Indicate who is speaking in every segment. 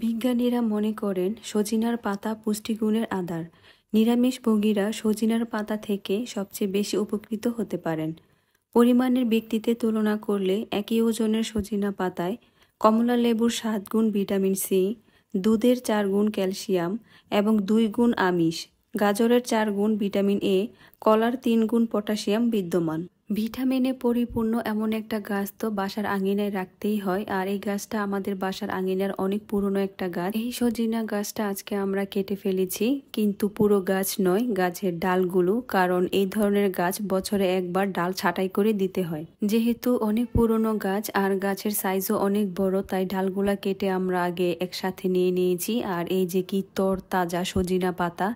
Speaker 1: বিজ্ঞানীরা মনে করেন সজিনার পাতা পুষ্টিগুণের আধার। নিরামিষভোগীরা সজিনার পাতা থেকে সবচেয়ে বেশি উপকৃত হতে পারেন। পরিমাণের ভিত্তিতে তুলনা করলে একই ওজনের সজিনা পাতায় কমলা লেবুর 7 গুণ ভিটামিন সি, দুধের 4 গুণ ক্যালসিয়াম এবং 2 গুণ আমিষ, গাজরের 4 গুণ ভিটামিন এ, কলার 3 গুণ পটাশিয়াম বিদ্যমান। ভিটামিনে পরিপূর্ণ এমন একটা গাছ তো বাসার আঙিনায় রাখতেই হয়, আর এই গাছটা আমাদের বাসার আঙিনার অনেক পুরনো একটা গাছ। এই সজিনা গাছটা আজকে আমরা কেটে ফেলেছি, কিন্তু পুরো গাছ নয়, গাছের ডালগুলো, কারণ এই ধরনের গাছ বছরে একবার ডাল ছাঁটাই করে দিতে হয়। যেহেতু অনেক পুরনো গাছ আর গাছের সাইজও অনেক বড়, তাই ডালগুলা কেটে আমরা আগে একসাথে নিয়ে নিয়েছি। আর এই যে কি তাজা সজিনা পাতা,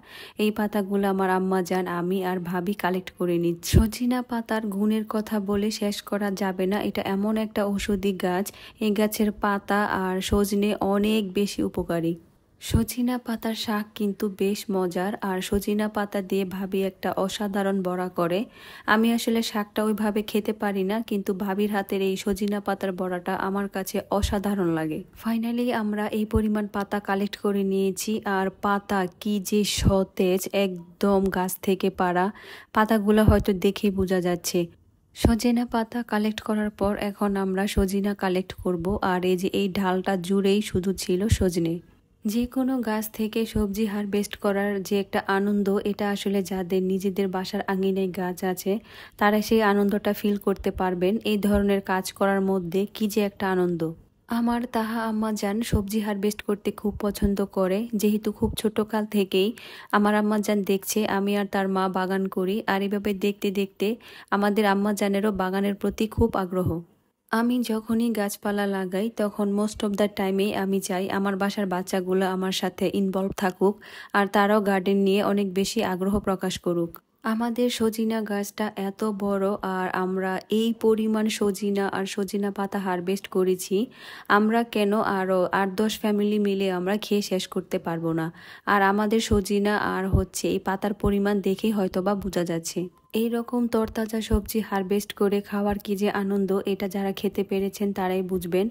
Speaker 1: এই পাতাগুলো আমার আম্মা জান, আমি আর ভাবি কালেক্ট করে নিচ্ছি। সজিনা পাতার গুণের কথা বলে শেষ করা যাবে না। এটা এমন একটা ঔষধি গাছ, এই গাছের পাতা আর সজনে অনেক বেশি উপকারী। সজিনা পাতার শাক কিন্তু বেশ মজার, আর সজিনা পাতা দিয়ে ভাবি একটা অসাধারণ বড়া করে। আমি আসলে শাকটা ওইভাবে খেতে পারি না, কিন্তু ভাবির হাতের এই সজিনা পাতার বড়াটা আমার কাছে অসাধারণ লাগে। ফাইনালি আমরা এই পরিমাণ পাতা কালেক্ট করে নিয়েছি, আর পাতা কি যে সতেজ, একদম গাছ থেকে পাড়া। পাতাগুলো হয়তো দেখেই বোঝা যাচ্ছে। সজনা পাতা কালেক্ট করার পর এখন আমরা সজিনা কালেক্ট করব। আর এই যে এই ঢালটা জুড়েই শুধু ছিল সজনে। যে কোনো গাছ থেকে সবজি হারভেস্ট করার যে একটা আনন্দ, এটা আসলে যাদের নিজেদের বাসার আঙিনায় গাছ আছে তারা সেই আনন্দটা ফিল করতে পারবেন। এই ধরনের কাজ করার মধ্যে কি যে একটা আনন্দ। আমার তাহা আম্মা জান সবজি হারভেস্ট করতে খুব পছন্দ করে, যেহেতু খুব ছোট কাল থেকেই আমার আম্মা জান দেখছে আমি আর তার মা বাগান করি, আর এভাবে দেখতে দেখতে আমাদের আম্মা জানেরও বাগানের প্রতি খুব আগ্রহ। আমি যখনই গাছপালা লাগাই তখন মোস্ট অফ দ্য টাইমেই আমি চাই আমার বাসার বাচ্চাগুলো আমার সাথে ইনভলভ থাকুক, আর তারাও গার্ডেন নিয়ে অনেক বেশি আগ্রহ প্রকাশ করুক। আমাদের সজিনা গাছটা এত বড়, আর আমরা এই পরিমাণ সজিনা আর সজিনা পাতা হারভেস্ট করেছি, আমরা কেন আরও 8-10 ফ্যামিলি মিলে আমরা খেয়ে শেষ করতে পারবো না। আর আমাদের সজিনা আর হচ্ছে এই পাতার পরিমাণ দেখেই হয়তোবা বোঝা যাচ্ছে। এই রকম তরতাজা সবজি হারভেস্ট করে খাওয়ার কি যে আনন্দ, এটা যারা খেতে পেরেছেন তারাই বুঝবেন।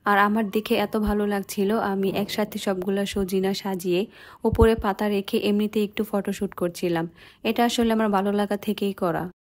Speaker 1: আর আমার দেখে এত ভালো লাগছিল, আমি একসাথে সবগুলা সজিনা সাজিয়ে উপরে পাতা রেখে এমনিতে একটু ফটোশ্যুট করছিলাম। এটা আসলে আমার ভালো লাগা থেকেই করা।